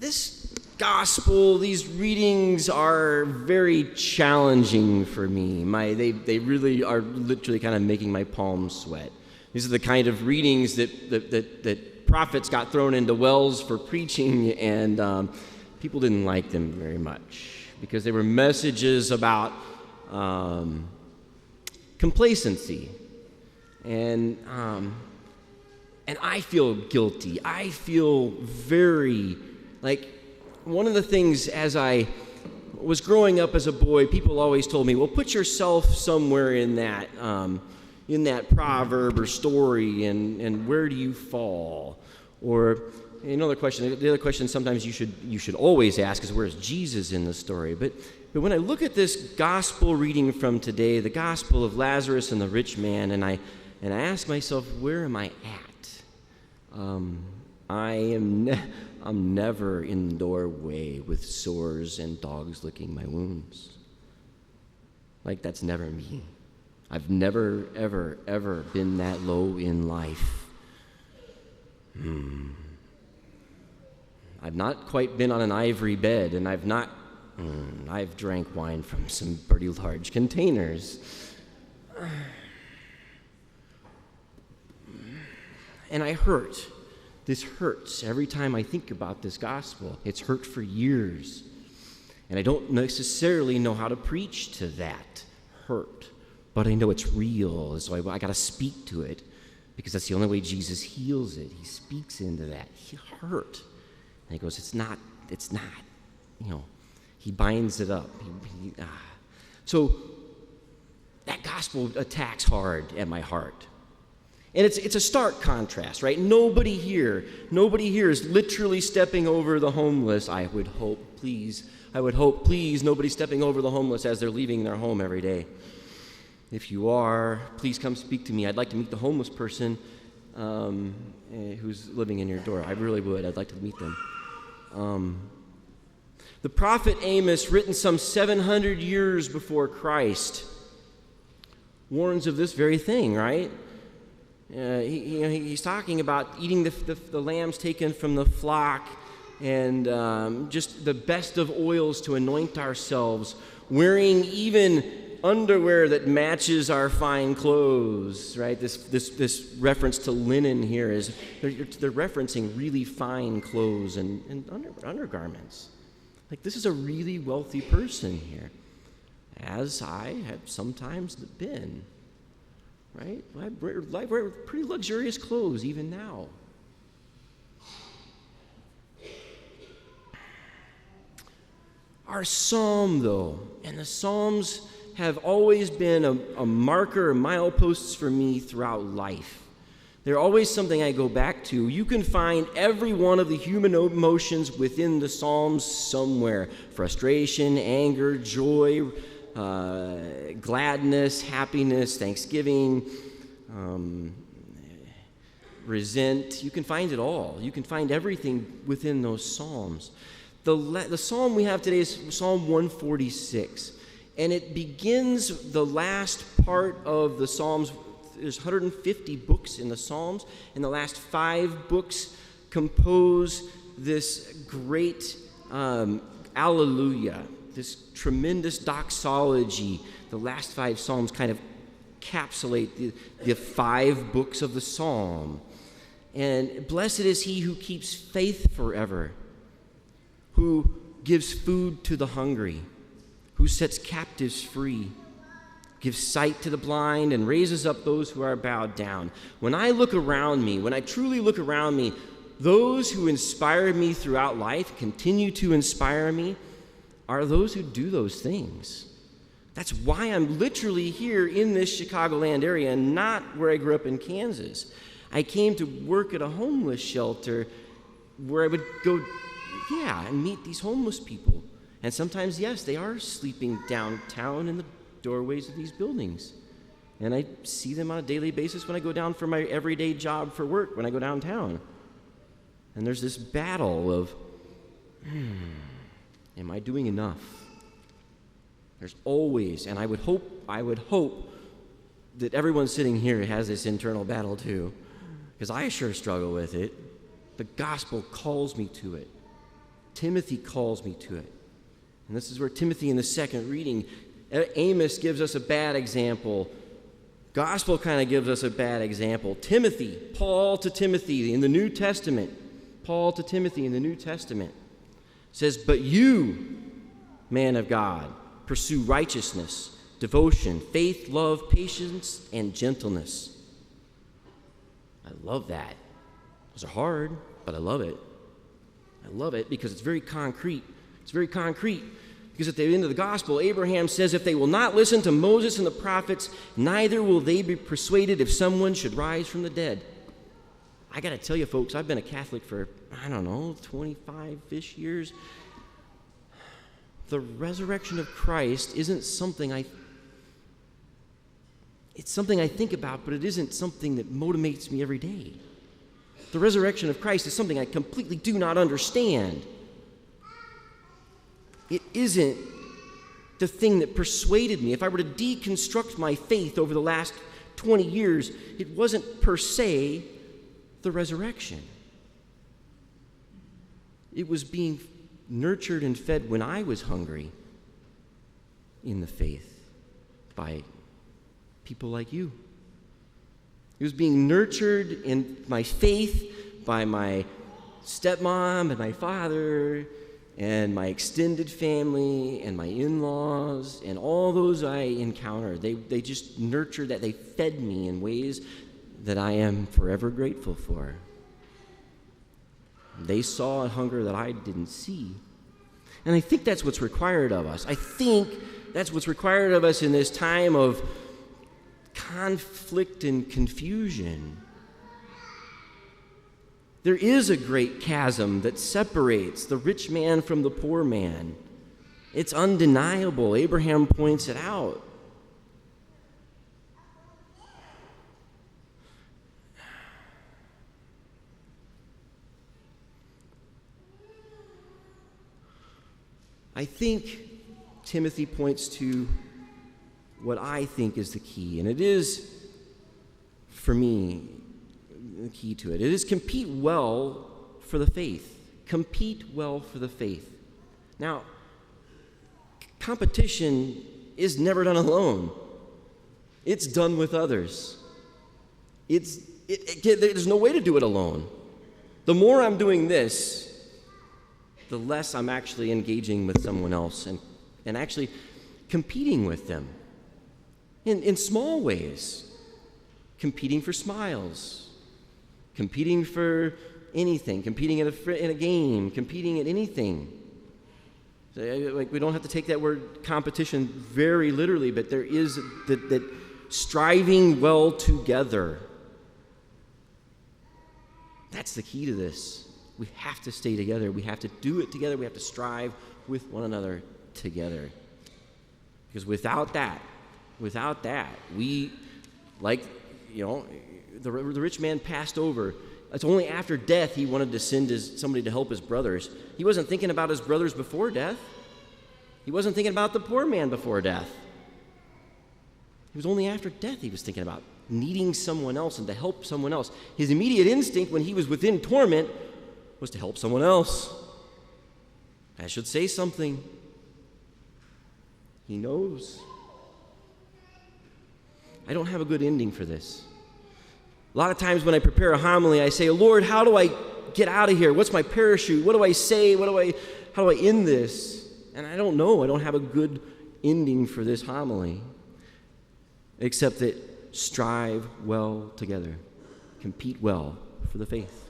this gospel, these readings are very challenging for me. They really are literally kind of making my palms sweat. These are the kind of readings that prophets got thrown into wells for preaching, and people didn't like them very much because they were messages about complacency. And I feel guilty. I feel very, one of the things as I was growing up as a boy, people always told me, well, put yourself somewhere in that proverb or story, and where do you fall? Or the other question sometimes you should always ask is, where's Jesus in the story? But when I look at this gospel reading from today, the gospel of Lazarus and the rich man, and I ask myself, where am I at? I'm never in the doorway with sores and dogs licking my wounds. That's never me. I've never, ever, ever been that low in life. I've not quite been on an ivory bed, and I've drank wine from some pretty large containers. And I hurt. This hurts every time I think about this gospel. It's hurt for years. And I don't necessarily know how to preach to that hurt. But I know it's real, so I got to speak to it, because that's the only way Jesus heals it. He speaks into that. He hurt. And he goes, it's not. He binds it up. So that gospel attacks hard at my heart. And it's a stark contrast, right? Nobody here is literally stepping over the homeless. I would hope, please, nobody's stepping over the homeless as they're leaving their home every day. If you are, please come speak to me. I'd like to meet the homeless person who's living in your door. I really would. I'd like to meet them. The prophet Amos, written some 700 years before Christ, warns of this very thing, right? He's talking about eating the lambs taken from the flock, and just the best of oils to anoint ourselves, wearing even underwear that matches our fine clothes, right? This reference to linen here is they're referencing really fine clothes and undergarments. This is a really wealthy person here, as I have sometimes been, right? I wear pretty luxurious clothes even now. Our psalm, though, and the Psalms have always been a marker, mileposts for me throughout life. They're always something I go back to. You can find every one of the human emotions within the Psalms somewhere. Frustration, anger, joy, gladness, happiness, thanksgiving, resent. You can find it all. You can find everything within those Psalms. The psalm we have today is Psalm 146. And it begins the last part of the Psalms. There's 150 books in the Psalms, and the last 5 books compose this great alleluia, this tremendous doxology. The last 5 Psalms kind of encapsulate the 5 books of the Psalm. And blessed is he who keeps faith forever, who gives food to the hungry, who sets captives free, gives sight to the blind, and raises up those who are bowed down. When I look around me, when I truly look around me, those who inspire me throughout life, continue to inspire me, are those who do those things. That's why I'm literally here in this Chicagoland area and not where I grew up in Kansas. I came to work at a homeless shelter where I would go, and meet these homeless people. And sometimes, yes, they are sleeping downtown in the doorways of these buildings. And I see them on a daily basis when I go down for my everyday job for work, when I go downtown. And there's this battle of, am I doing enough? There's always, and I would hope that everyone sitting here has this internal battle too, because I sure struggle with it. The gospel calls me to it. Timothy calls me to it. And this is where Timothy in the second reading, Amos gives us a bad example. Gospel kind of gives us a bad example. Timothy, Paul to Timothy in the New Testament, Paul to Timothy in the New Testament says, "But you, man of God, pursue righteousness, devotion, faith, love, patience, and gentleness." I love that. Those are hard, but I love it. I love it because it's very concrete. It's very concrete. Because at the end of the gospel, Abraham says, "If they will not listen to Moses and the prophets, neither will they be persuaded if someone should rise from the dead." I got to tell you, folks, I've been a Catholic for, 25-ish years. The resurrection of Christ isn't something it's something I think about, but it isn't something that motivates me every day. The resurrection of Christ is something I completely do not understand. It isn't the thing that persuaded me. If I were to deconstruct my faith over the last 20 years, it wasn't per se the resurrection. It was being nurtured and fed when I was hungry in the faith by people like you. It was being nurtured in my faith by my stepmom and my father and my extended family and my in-laws and all those I encountered. They just nurtured that. They fed me in ways that I am forever grateful for. They saw a hunger that I didn't see. And I think that's what's required of us. I think that's what's required of us in this time of conflict and confusion. There is a great chasm that separates the rich man from the poor man. It's undeniable. Abraham points it out. I think Timothy points to what I think is the key, and it is, for me, the key to it. It is compete well for the faith. Compete well for the faith. Now, competition is never done alone. It's done with others. There's no way to do it alone. The more I'm doing this, the less I'm actually engaging with someone else and actually competing with them in small ways. Competing for smiles, competing for anything, competing in a game, competing at anything. Like, we don't have to take that word competition very literally, but there is that striving well together. That's the key to this. We have to stay together. We have to do it together. We have to strive with one another together. Because without that, we, like, the rich man passed over. It's only after death he wanted to send somebody to help his brothers. He wasn't thinking about his brothers before death. He wasn't thinking about the poor man before death. It was only after death he was thinking about needing someone else and to help someone else. His immediate instinct when he was within torment was to help someone else. I should say something. He knows. I don't have a good ending for this. A lot of times when I prepare a homily, I say, "Lord, how do I get out of here? What's my parachute? What do I say? How do I end this?" And I don't know. I don't have a good ending for this homily, except that strive well together. Compete well for the faith.